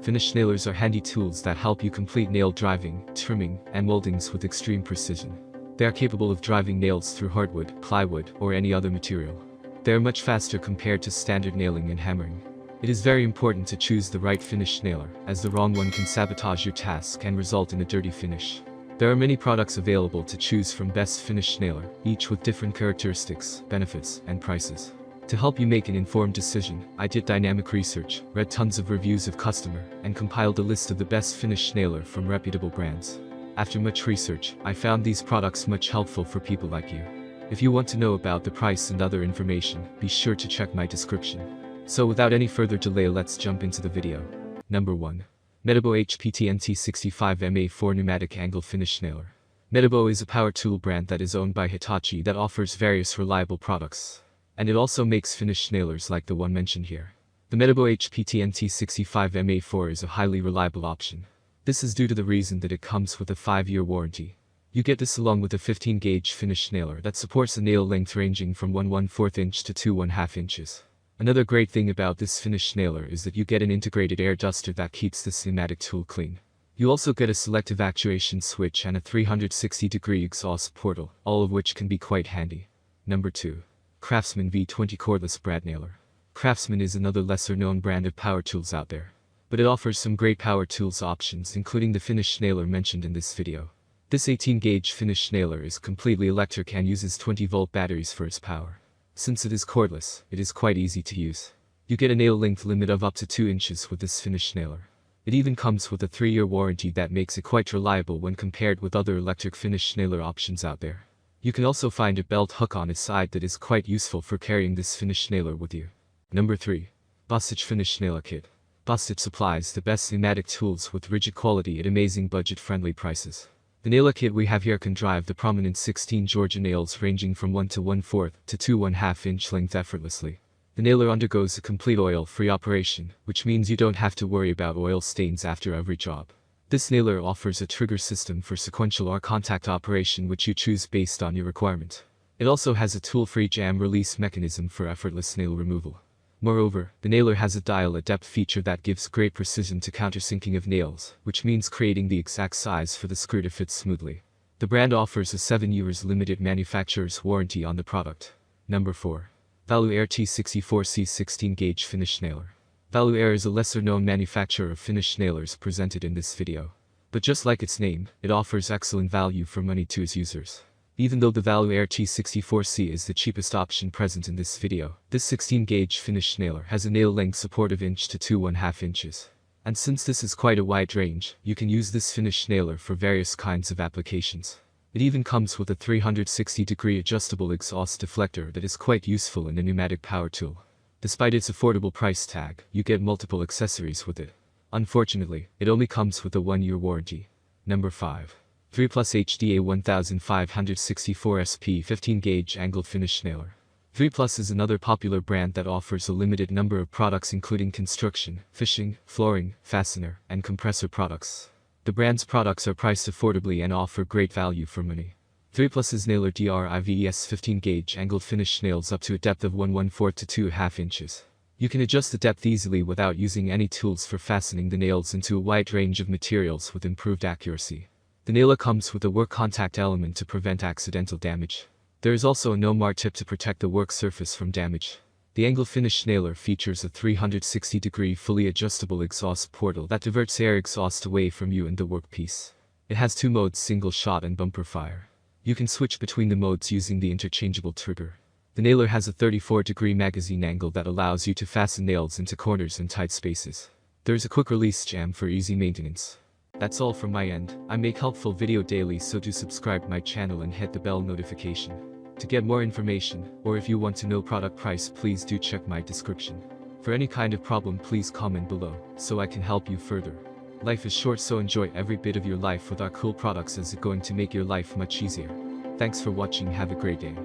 Finish nailers are handy tools that help you complete nail driving, trimming, and moldings with extreme precision. They are capable of driving nails through hardwood, plywood, or any other material. They are much faster compared to standard nailing and hammering. It is very important to choose the right finish nailer, as the wrong one can sabotage your task and result in a dirty finish. There are many products available to choose from best finish nailer, each with different characteristics, benefits, and prices. To help you make an informed decision, I did dynamic research, read tons of reviews of customer, and compiled a list of the best finish nailer from reputable brands. After much research, I found these products much helpful for people like you. If you want to know about the price and other information, be sure to check my description. So without any further delay, let's jump into the video. Number 1. Metabo HPT NT65MA4 Pneumatic Angle Finish Nailer. Metabo is a power tool brand that is owned by Hitachi that offers various reliable products. And it also makes finish nailers like the one mentioned here. The Metabo HPT NT65MA4 is a highly reliable option. This is due to the reason that it comes with a 5-year warranty. You get this along with a 15-gauge finish nailer that supports a nail length ranging from 1/1/4 inch to 2 1/2 inches. Another great thing about this finish nailer is that you get an integrated air duster that keeps this pneumatic tool clean. You also get a selective actuation switch and a 360-degree exhaust portal, all of which can be quite handy. Number 2. Craftsman V20 Cordless Brad Nailer. Craftsman is another lesser-known brand of power tools out there, but it offers some great power tools options, including the finish nailer mentioned in this video. This 18-gauge finish nailer is completely electric and uses 20-volt batteries for its power. Since it is cordless, it is quite easy to use. You get a nail length limit of up to 2 inches with this finish nailer. It even comes with a 3-year warranty that makes it quite reliable when compared with other electric finish nailer options out there. You can also find a belt hook on its side that is quite useful for carrying this finish nailer with you. Number 3. Bostitch Finish Nailer Kit. Bostitch supplies the best pneumatic tools with rigid quality at amazing budget-friendly prices. The nailer kit we have here can drive the prominent 16 Georgia nails ranging from 1 1/4 to 2 1/2 inch length effortlessly. The nailer undergoes a complete oil-free operation, which means you don't have to worry about oil stains after every job. This nailer offers a trigger system for sequential or contact operation which you choose based on your requirement. It also has a tool-free jam release mechanism for effortless nail removal. Moreover, the nailer has a dial-a-depth feature that gives great precision to countersinking of nails, which means creating the exact size for the screw to fit smoothly. The brand offers a 7 years limited manufacturer's warranty on the product. Number 4. Value Air T64C 16-gauge Finish Nailer. Value Air is a lesser-known manufacturer of finish nailers presented in this video. But just like its name, it offers excellent value for money to its users. Even though the Value Air T64C is the cheapest option present in this video, this 16-gauge finish nailer has a nail length support of inch to 2 1/2 inches. And since this is quite a wide range, you can use this finish nailer for various kinds of applications. It even comes with a 360-degree adjustable exhaust deflector that is quite useful in a pneumatic power tool. Despite its affordable price tag, you get multiple accessories with it. Unfortunately, it only comes with a 1-year warranty. Number 5. 3 Plus HDA 1564 SP 15-gauge Angle Finish Nailer. 3 Plus is another popular brand that offers a limited number of products including construction, fishing, flooring, fastener, and compressor products. The brand's products are priced affordably and offer great value for money. 3 Plus's nailer DRIVES 15-gauge angled finish nails up to a depth of 1 1/4 to 2 1/2 inches. You can adjust the depth easily without using any tools for fastening the nails into a wide range of materials with improved accuracy. The nailer comes with a work contact element to prevent accidental damage. There is also a no-mark tip to protect the work surface from damage. The angle finish nailer features a 360-degree fully adjustable exhaust portal that diverts air exhaust away from you and the workpiece. It has 2 modes: single shot and bumper fire. You can switch between the modes using the interchangeable trigger. The nailer has a 34-degree magazine angle that allows you to fasten nails into corners and tight spaces. There is a quick release jam for easy maintenance. That's all from my end. I make helpful video daily, so do subscribe my channel and hit the bell notification. To get more information, or if you want to know product price, please do check my description. For any kind of problem, please comment below, so I can help you further. Life is short, so enjoy every bit of your life with our cool products, as it's going to make your life much easier. Thanks for watching, have a great day.